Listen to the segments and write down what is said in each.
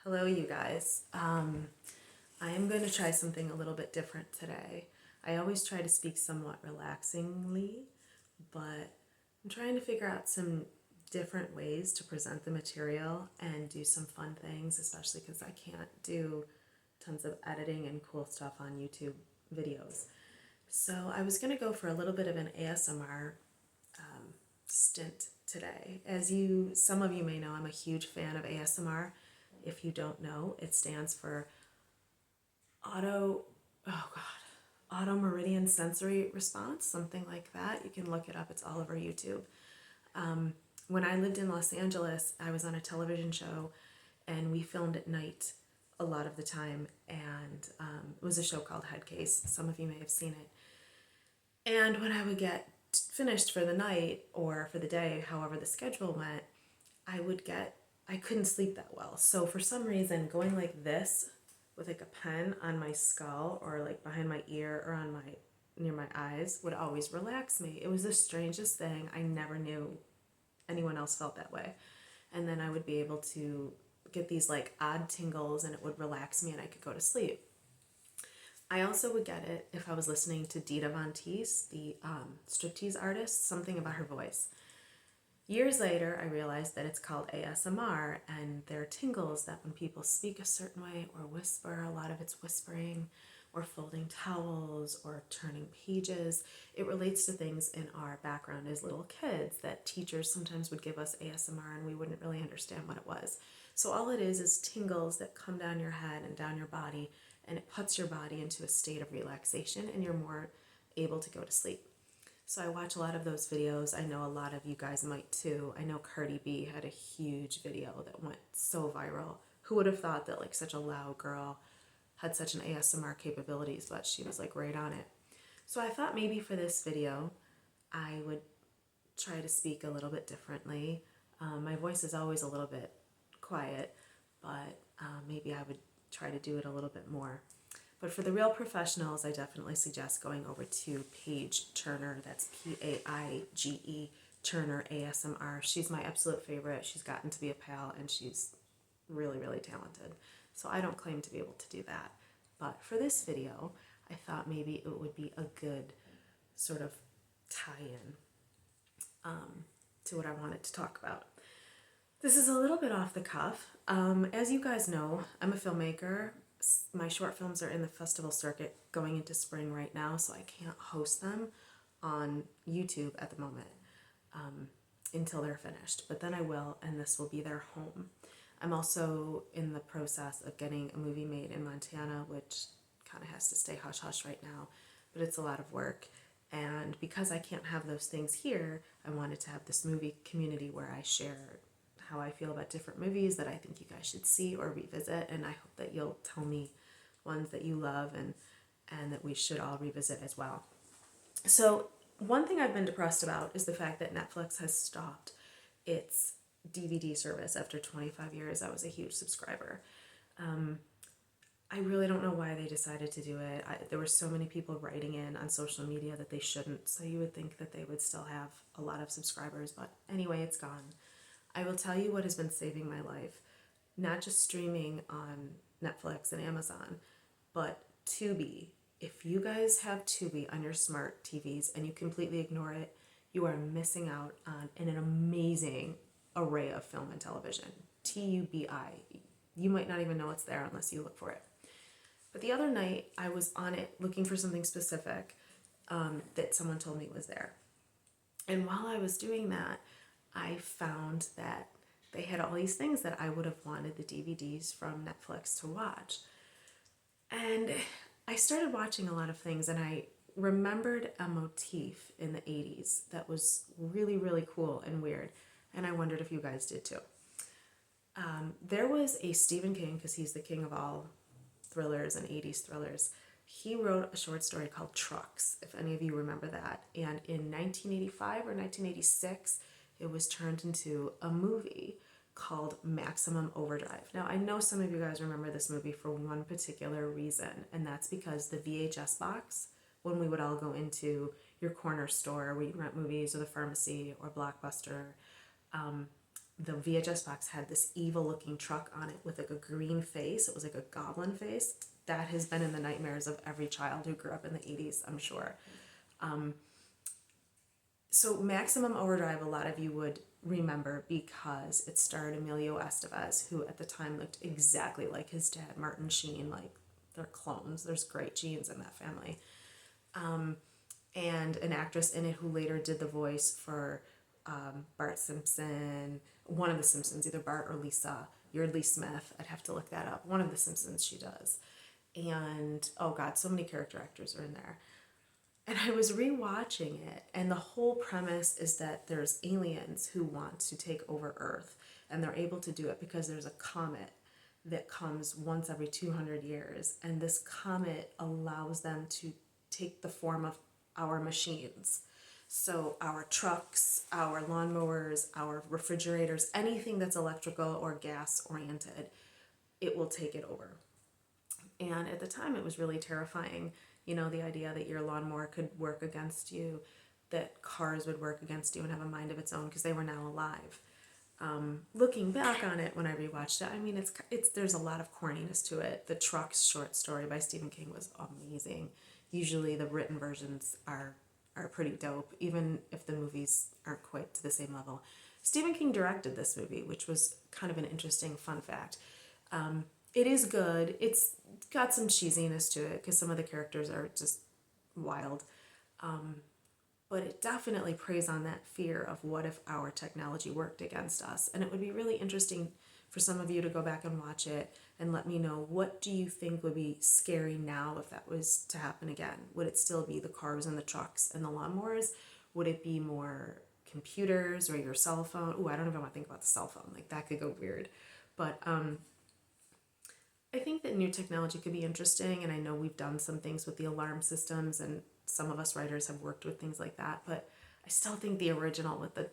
Hello, you guys. I am going to try something a little bit different today. I always try to speak somewhat relaxingly, but I'm trying to figure out some different ways to present the material and do some fun things, especially because I can't do tons of editing and cool stuff on YouTube videos. So I was going to go for a little bit of an ASMR stint today. Some of you may know, I'm a huge fan of ASMR. If you don't know, it stands for auto meridian sensory response, something like that. You can look it up, it's all over YouTube. When I lived in Los Angeles, I was on a television show and we filmed at night a lot of the time, and it was a show called Head Case. Some of you may have seen it. And when I would get finished for the night or for the day, however the schedule went, I couldn't sleep that well. So for some reason, going like this with like a pen on my skull or like behind my ear or near my eyes would always relax me. It was the strangest thing. I never knew anyone else felt that way. And then I would be able to get these like odd tingles and it would relax me and I could go to sleep. I also would get it if I was listening to Dita Von Teese, the striptease artist, something about her voice. Years later, I realized that it's called ASMR, and there are tingles that when people speak a certain way or whisper, a lot of it's whispering, or folding towels, or turning pages. It relates to things in our background as little kids that teachers sometimes would give us ASMR and we wouldn't really understand what it was. So all it is tingles that come down your head and down your body, and it puts your body into a state of relaxation and you're more able to go to sleep. So I watch a lot of those videos. I know a lot of you guys might too. I know Cardi B had a huge video that went so viral. Who would have thought that like such a loud girl had such an ASMR capabilities, but she was like right on it. So I thought maybe for this video, I would try to speak a little bit differently. My voice is always a little bit quiet, but maybe I would try to do it a little bit more. But for the real professionals, I definitely suggest going over to Paige Turner. That's Paige Turner ASMR. She's my absolute favorite. She's gotten to be a pal and she's really, really talented. So I don't claim to be able to do that. But for this video, I thought maybe it would be a good sort of tie-in to what I wanted to talk about. This is a little bit off the cuff. As you guys know, I'm a filmmaker. My short films are in the festival circuit going into spring right now, so I can't host them on YouTube at the moment until they're finished. But then I will, and this will be their home. I'm also in the process of getting a movie made in Montana, which kind of has to stay hush-hush right now, but it's a lot of work. And because I can't have those things here, I wanted to have this movie community where I share how I feel about different movies that I think you guys should see or revisit, and I hope that you'll tell me ones that you love and that we should all revisit as well. So one thing I've been depressed about is the fact that Netflix has stopped its DVD service after 25 years. I was a huge subscriber. I really don't know why they decided to do it. There were so many people writing in on social media that they shouldn't, so you would think that they would still have a lot of subscribers, but anyway, it's gone. I will tell you what has been saving my life, not just streaming on Netflix and Amazon, but Tubi. If you guys have Tubi on your smart TVs and you completely ignore it, you are missing out on an amazing array of film and television. Tubi. You might not even know it's there unless you look for it. But the other night, I was on it looking for something specific that someone told me was there. And while I was doing that, I found that they had all these things that I would have wanted the DVDs from Netflix to watch. And I started watching a lot of things, and I remembered a motif in the 80s that was really, really cool and weird. And I wondered if you guys did too. There was a Stephen King, because he's the king of all thrillers and 80s thrillers. He wrote a short story called Trucks, if any of you remember that. And in 1985 or 1986, it was turned into a movie called Maximum Overdrive. Now, I know some of you guys remember this movie for one particular reason, and that's because the VHS box, when we would all go into your corner store where you rent movies or the pharmacy or Blockbuster, the VHS box had this evil looking truck on it with like a green face. It was like a goblin face. That has been in the nightmares of every child who grew up in the 80s, I'm sure. So Maximum Overdrive, a lot of you would remember because it starred Emilio Estevez, who at the time looked exactly like his dad, Martin Sheen. Like, they're clones. There's great genes in that family. And an actress in it who later did the voice for Bart Simpson, one of the Simpsons, either Bart or Lisa, Yeardley Smith. I'd have to look that up. One of the Simpsons she does. And, oh God, so many character actors are in there. And I was rewatching it, and the whole premise is that there's aliens who want to take over Earth, and they're able to do it because there's a comet that comes once every 200 years, and this comet allows them to take the form of our machines. So our trucks, our lawnmowers, our refrigerators, anything that's electrical or gas oriented, it will take it over. And at the time, it was really terrifying. You know, the idea that your lawnmower could work against you, that cars would work against you and have a mind of its own because they were now alive. Looking back on it when I rewatched it, I mean, it's there's a lot of corniness to it. The Trucks short story by Stephen King was amazing. Usually the written versions are pretty dope, even if the movies aren't quite to the same level. Stephen King directed this movie, which was kind of an interesting fun fact. It is good. It's got some cheesiness to it because some of the characters are just wild. But it definitely preys on that fear of what if our technology worked against us. And it would be really interesting for some of you to go back and watch it and let me know, what do you think would be scary now if that was to happen again? Would it still be the cars and the trucks and the lawnmowers? Would it be more computers or your cell phone? Ooh, I don't even want to think about the cell phone. Like, that could go weird. But I think that new technology could be interesting, and I know we've done some things with the alarm systems, and some of us writers have worked with things like that, but I still think the original with the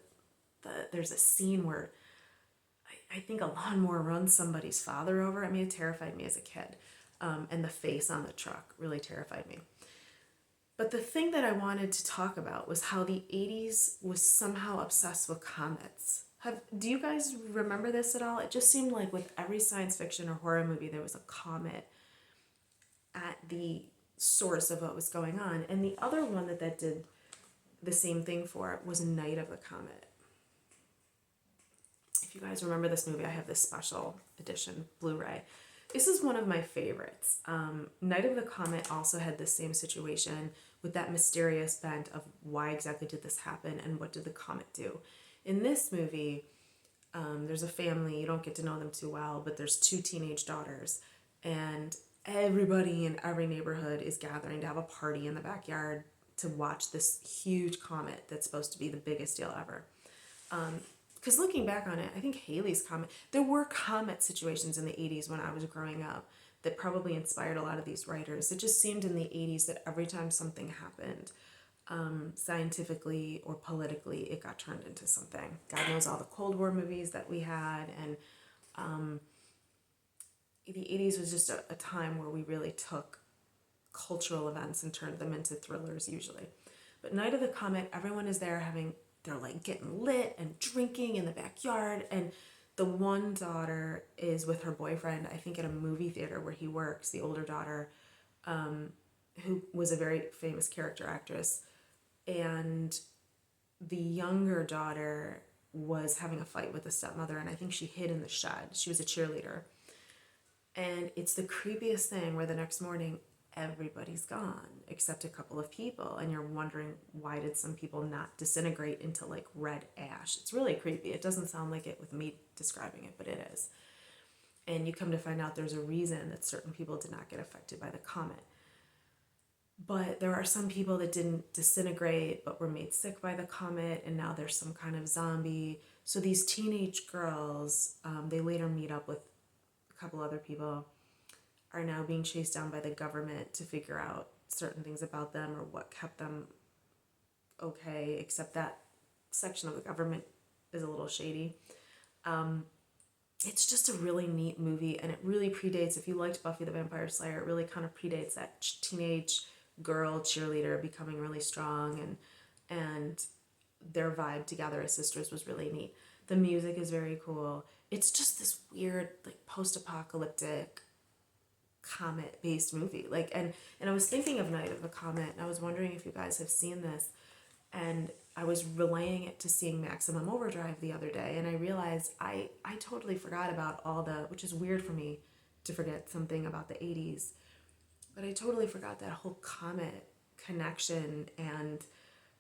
there's a scene where I think a lawnmower runs somebody's father over. I mean, it terrified me as a kid, and the face on the truck really terrified me. But the thing that I wanted to talk about was how the 80s was somehow obsessed with comets. Do you guys remember this at all? It just seemed like with every science fiction or horror movie, there was a comet at the source of what was going on. And the other one that did the same thing for it was Night of the Comet. If you guys remember this movie, I have this special edition Blu-ray. This is one of my favorites. Night of the Comet also had the same situation with that mysterious bent of why exactly did this happen and what did the comet do. In this movie, there's a family, you don't get to know them too well, but there's two teenage daughters, and everybody in every neighborhood is gathering to have a party in the backyard to watch this huge comet that's supposed to be the biggest deal ever. Because looking back on it, I think Halley's Comet, there were comet situations in the 80s when I was growing up that probably inspired a lot of these writers. It just seemed in the 80s that every time something happened, scientifically or politically, it got turned into something. God knows all the Cold War movies that we had, and the 80s was just a time where we really took cultural events and turned them into thrillers usually. But Night of the Comet, everyone is there they're like getting lit and drinking in the backyard, and the one daughter is with her boyfriend, I think at a movie theater where he works, the older daughter, who was a very famous character actress, and the younger daughter was having a fight with the stepmother, and I think she hid in the shed. She was a cheerleader. And it's the creepiest thing where the next morning everybody's gone except a couple of people, and you're wondering, why did some people not disintegrate into like red ash? It's really creepy. It doesn't sound like it with me describing it, but it is. And you come to find out there's a reason that certain people did not get affected by the comet. But there are some people that didn't disintegrate but were made sick by the comet, and now there's some kind of zombie. So these teenage girls, they later meet up with a couple other people, are now being chased down by the government to figure out certain things about them or what kept them okay, except that section of the government is a little shady. It's just a really neat movie, and it really predates, if you liked Buffy the Vampire Slayer, it really kind of predates that teenage girl cheerleader becoming really strong, and their vibe together as sisters was really neat. The music is very cool. It's just this weird, like, post-apocalyptic comet-based movie. Like, and I was thinking of Night of the Comet, and I was wondering if you guys have seen this. And I was relaying it to seeing Maximum Overdrive the other day, and I realized I totally forgot about all the, which is weird for me to forget something about the 80s, but I totally forgot that whole comet connection and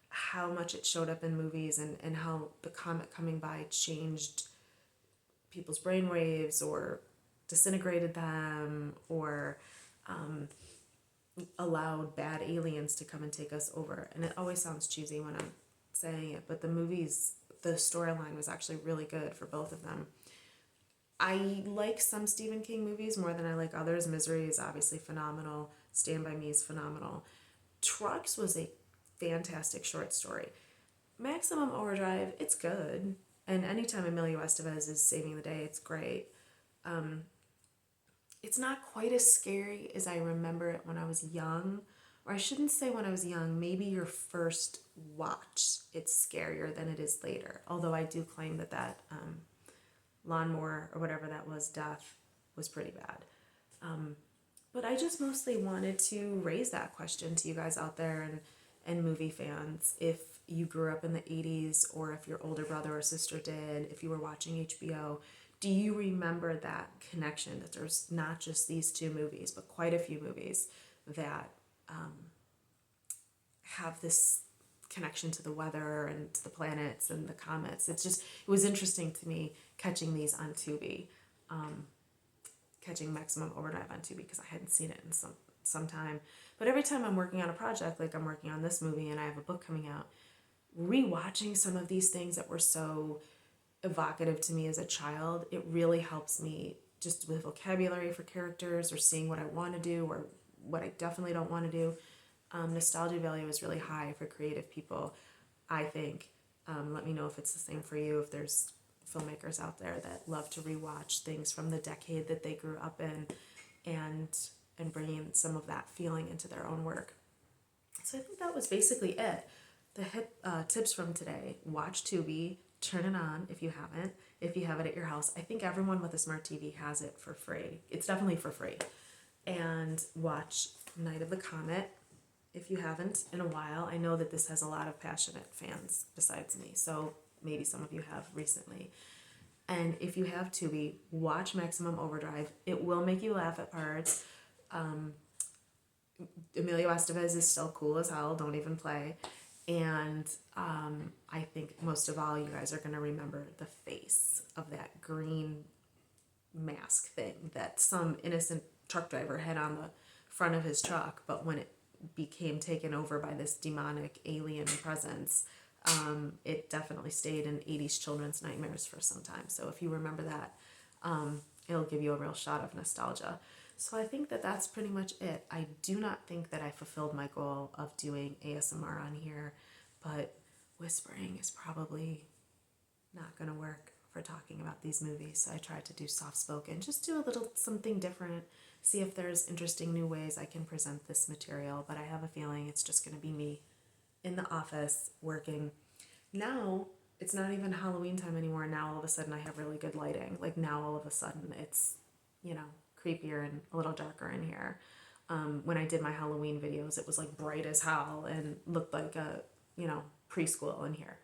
how much it showed up in movies, and how the comet coming by changed people's brainwaves or disintegrated them, or allowed bad aliens to come and take us over. And it always sounds cheesy when I'm saying it, but the storyline was actually really good for both of them. I like some Stephen King movies more than I like others. Misery is obviously phenomenal. Stand By Me is phenomenal. Trucks was a fantastic short story. Maximum Overdrive, it's good. And anytime Emilio Estevez is saving the day, it's great. It's not quite as scary as I remember it when I was young. Or I shouldn't say when I was young, maybe your first watch, it's scarier than it is later. Although I do claim that lawnmower or whatever that was, death, was pretty bad. But I just mostly wanted to raise that question to you guys out there, and movie fans. If you grew up in the 80s, or if your older brother or sister did, if you were watching HBO, do you remember that connection, that there's not just these two movies, but quite a few movies that have this connection to the weather and to the planets and the comets? It was interesting to me catching these on Tubi, catching Maximum Overdrive on Tubi, because I hadn't seen it in some time. But every time I'm working on a project, like I'm working on this movie and I have a book coming out, rewatching some of these things that were so evocative to me as a child, it really helps me just with vocabulary for characters, or seeing what I want to do or what I definitely don't want to do. Nostalgia value is really high for creative people, I think. Let me know if it's the same for you, if there's filmmakers out there that love to rewatch things from the decade that they grew up in, and bringing some of that feeling into their own work. So I think that was basically it. The tips from today: watch Tubi, turn it on if you haven't. If you have it at your house, I think everyone with a smart TV has it for free. It's definitely for free. And watch Night of the Comet if you haven't in a while. I know that this has a lot of passionate fans besides me, so maybe some of you have recently. And if you have Tubi, watch Maximum Overdrive. It will make you laugh at parts. Emilio Estevez is still cool as hell. Don't even play. And I think most of all, you guys are going to remember the face of that green mask thing that some innocent truck driver had on the front of his truck, but when it became taken over by this demonic alien presence, it definitely stayed in 80s children's nightmares for some time. So if you remember that, it'll give you a real shot of nostalgia. So I think that that's pretty much it. I do not think that I fulfilled my goal of doing ASMR on here, but whispering is probably not going to work for talking about these movies. So I tried to do soft spoken, just do a little something different, see if there's interesting new ways I can present this material. But I have a feeling it's just going to be me in the office working. Now it's not even Halloween time anymore. Now all of a sudden I have really good lighting. Like now all of a sudden it's, creepier and a little darker in here. When I did my Halloween videos, it was like bright as hell and looked like a, preschool in here.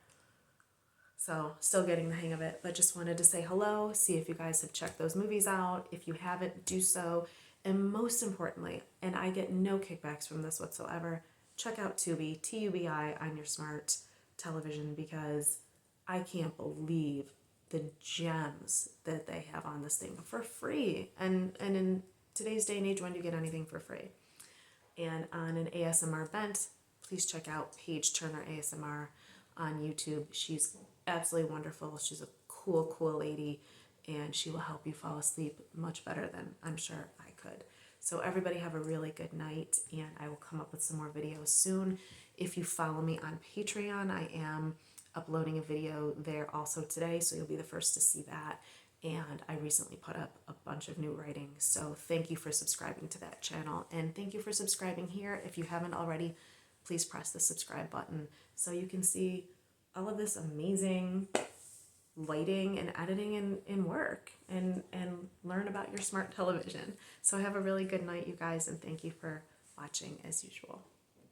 So still getting the hang of it, but just wanted to say hello, see if you guys have checked those movies out. If you haven't, do so. And most importantly, and I get no kickbacks from this whatsoever, check out Tubi, Tubi on your smart television, because I can't believe the gems that they have on this thing for free. And in today's day and age, when do you get anything for free? And on an ASMR bent, please check out Paige Turner ASMR on YouTube. She's absolutely wonderful. She's a cool lady, and she will help you fall asleep much better than I'm sure I could. So everybody have a really good night, and I will come up with some more videos soon. If you follow me on Patreon, I am uploading a video there also today, so you'll be the first to see that. And I recently put up a bunch of new writing, so thank you for subscribing to that channel, and thank you for subscribing here. If you haven't already, please press the subscribe button so you can see all of this amazing lighting and editing in work and learn about your smart television. So have a really good night, you guys, and thank you for watching as usual.